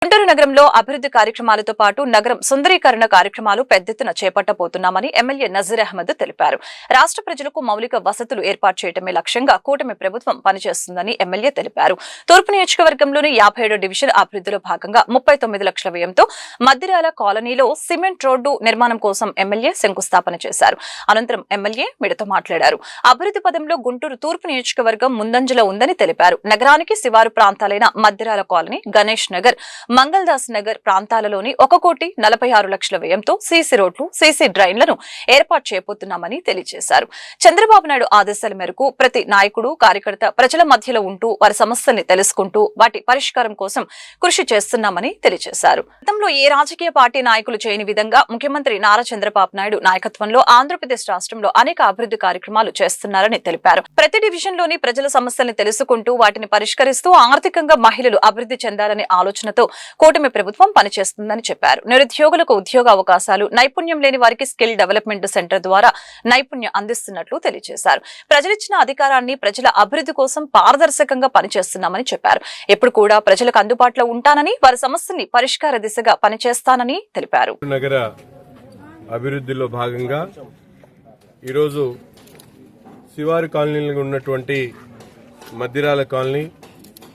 గుంటూరు నగరంలో అభివృద్ధి కార్యక్రమాలతో పాటు నగరం సుందరీకరణ కార్యక్రమాలు పెద్దెత్తున చేపట్టబోతున్నామని ఎమ్మెల్యే నజీర్ అహ్మద్ తెలిపారు. రాష్ట్ర ప్రజలకు మౌలిక వసతులు ఏర్పాటు చేయడమే లక్ష్యంగా కూటమి ప్రభుత్వం పనిచేస్తుందని ఎమ్మెల్యే తెలిపారు. తూర్పు నియోజకవర్గంలోని 57వ డివిజన్ అభివృద్ధిలో భాగంగా 39 లక్షల వ్యయంతో మద్దిరాల కాలనీలో సిమెంట్ రోడ్డు నిర్మాణం కోసం ఎమ్మెల్యే శంకుస్థాపన చేశారు. అనంతరం ఎమ్మెల్యే మీడియాతో మాట్లాడారు. అభివృద్ధి పదంలో గుంటూరు తూర్పు నియోజకవర్గం ముందంజలో ఉందని తెలిపారు. నగరానికి శివారు ప్రాంతాలైన మద్దిరాల కాలనీ, గణేష్ నగర్, మంగళదాస్ నగర్ ప్రాంతాలలోని 1,46 లక్షల వ్యయంతో సీసీ రోడ్లు, సీసీ డ్రైన్లను ఏర్పాటు చేయబోతున్నామని తెలియజేశారు. చంద్రబాబు నాయుడు ఆదేశాల మేరకు ప్రతి నాయకుడు, కార్యకర్త ప్రజల మధ్యలో ఉంటూ వారి సమస్యల్ని తెలుసుకుంటూ వాటి పరిష్కారం కోసం కృషి చేస్తున్నామని తెలియజేశారు. గతంలో ఏ రాజకీయ పార్టీ నాయకులు చేయని విధంగా ముఖ్యమంత్రి నారా చంద్రబాబు నాయుడు నాయకత్వంలో ఆంధ్రప్రదేశ్ రాష్ట్రంలో అనేక అభివృద్ధి కార్యక్రమాలు చేస్తున్నారని తెలిపారు. ప్రతి డివిజన్లోని ప్రజల సమస్యల్ని తెలుసుకుంటూ వాటిని పరిష్కరిస్తూ ఆర్థికంగా మహిళలు అభివృద్ధి చెందాలనే ఆలోచనతో కూటమి ప్రభుత్వం పనిచేస్తుందని చెప్పారు. నిరుద్యోగులకు ఉద్యోగ అవకాశాలు, నైపుణ్యం లేని వారికి స్కిల్ డెవలప్మెంట్ సెంటర్ ద్వారా నైపుణ్యం అందిస్తున్నట్లు తెలియజేశారు. ప్రజలిచ్చిన అధికారాన్ని ప్రజల అభివృద్ధి కోసం పారదర్శకంగా పనిచేస్తున్నామని చెప్పారు. ఎప్పుడు కూడా ప్రజలకు అందుబాటులో ఉంటానని, వారి సమస్యల్ని పరిష్కార దిశగా పనిచేస్తానని తెలిపారు. నగర అభివృద్ధిలో భాగంగా ఈరోజు శివారు కాలనీలో ఉన్నటువంటి మద్దిరాల కాలనీ,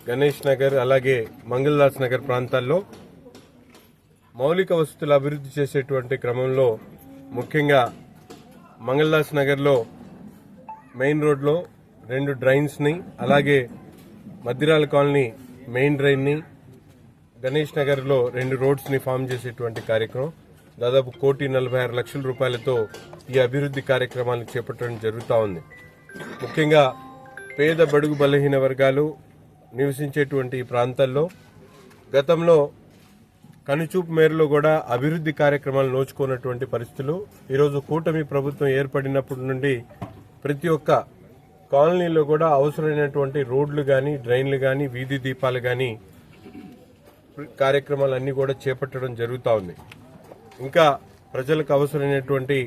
గణేష్ నగర్, అలాగే మంగళదాస్ నగర్ ప్రాంతాల్లో మౌలిక వసతులు అభివృద్ధి చేసేటువంటి క్రమంలో ముఖ్యంగా మంగళదాస్ నగర్లో మెయిన్ రోడ్లో 2 డ్రైన్స్ని, అలాగే మద్దిరాల కాలనీ మెయిన్ డ్రైన్ని, గణేష్ నగర్లో 2 రోడ్స్ని ఫామ్ చేసేటువంటి కార్యక్రమం దాదాపు 1,46 లక్షల రూపాయలతో ఈ అభివృద్ధి కార్యక్రమాలను చేపట్టడం జరుగుతూ ఉంది. ముఖ్యంగా పేద బడుగు బలహీన వర్గాలు నివసించేటువంటి ఈ ప్రాంతాల్లో గతంలో కనుచూపు మేరలో కూడా అభివృద్ధి కార్యక్రమాలు నోచుకున్నటువంటి పరిస్థితులు ఈరోజు కూటమి ప్రభుత్వం ఏర్పడినప్పటి నుండి ప్రతి ఒక్క కాలనీలో కూడా అవసరమైనటువంటి రోడ్లు కానీ, డ్రైన్లు కానీ, వీధి దీపాలు కానీ కార్యక్రమాలన్నీ కూడా చేపట్టడం జరుగుతూ ఉంది. ఇంకా ప్రజలకు అవసరమైనటువంటి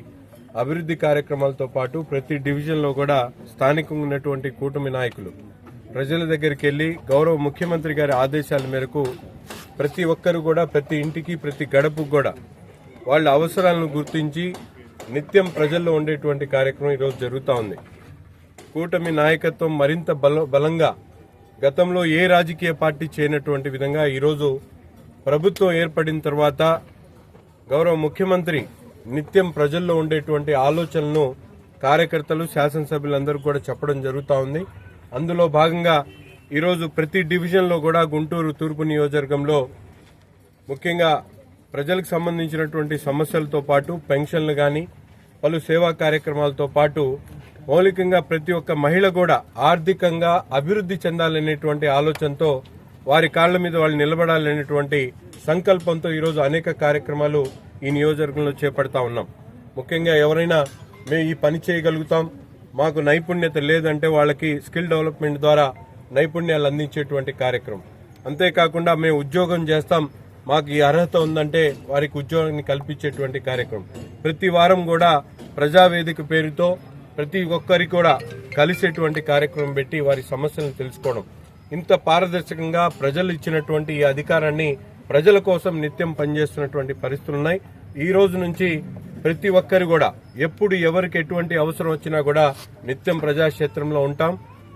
అభివృద్ధి కార్యక్రమాలతో పాటు ప్రతి డివిజన్లో కూడా స్థానికంగా ఉన్నటువంటి కూటమి నాయకులు ప్రజల దగ్గరికి వెళ్లి గౌరవ ముఖ్యమంత్రి గారి ఆదేశాల మేరకు ప్రతి ఒక్కరు కూడా ప్రతి ఇంటికి, ప్రతి గడపకు కూడా వాళ్ళ అవసరాలను గుర్తించి నిత్యం ప్రజల్లో ఉండేటువంటి కార్యక్రమం ఈరోజు జరుగుతూ ఉంది. కూటమి నాయకత్వం మరింత బలంగా గతంలో ఏ రాజకీయ పార్టీ చేయనటువంటి విధంగా ఈరోజు ప్రభుత్వం ఏర్పడిన తర్వాత గౌరవ ముఖ్యమంత్రి నిత్యం ప్రజల్లో ఉండేటువంటి ఆలోచనలను కార్యకర్తలు, శాసనసభ్యులందరూ కూడా చెప్పడం జరుగుతూ ఉంది. అందులో భాగంగా ఈరోజు ప్రతి డివిజన్లో కూడా గుంటూరు తూర్పు నియోజకవర్గంలో ముఖ్యంగా ప్రజలకు సంబంధించినటువంటి సమస్యలతో పాటు పెన్షన్లు కానీ, పలు సేవా కార్యక్రమాలతో పాటు మౌలికంగా ప్రతి ఒక్క మహిళ కూడా ఆర్థికంగా అభివృద్ధి చెందాలనేటువంటి ఆలోచనతో వారి కాళ్ల మీద వాళ్ళు నిలబడాలనేటువంటి సంకల్పంతో ఈరోజు అనేక కార్యక్రమాలు ఈ నియోజకవర్గంలో చేపడతా ఉన్నాం. ముఖ్యంగా ఎవరైనా మేము ఈ పని చేయగలుగుతాం, మాకు నైపుణ్యత లేదంటే వాళ్ళకి స్కిల్ డెవలప్మెంట్ ద్వారా నైపుణ్యాలు అందించేటువంటి కార్యక్రమం. అంతేకాకుండా మేము ఉద్యోగం చేస్తాం, మాకు ఈ అర్హత ఉందంటే వారికి ఉద్యోగాన్ని కల్పించేటువంటి కార్యక్రమం. ప్రతి వారం కూడా ప్రజావేదిక పేరుతో ప్రతి ఒక్కరికి కూడా కలిసేటువంటి కార్యక్రమం పెట్టి వారి సమస్యలను తెలుసుకోవడం. ఇంత పారదర్శకంగా ప్రజలు ఇచ్చినటువంటి ఈ అధికారాన్ని ప్రజల కోసం నిత్యం పనిచేస్తున్నటువంటి పరిస్థితులున్నాయి. ఈ రోజు నుంచి ప్రతి ఒక్కరు కూడా ఎప్పుడు ఎవరికి ఎటువంటి అవసరం వచ్చినా కూడా నిత్యం ప్రజాక్షేత్రంలో ఉంటాం.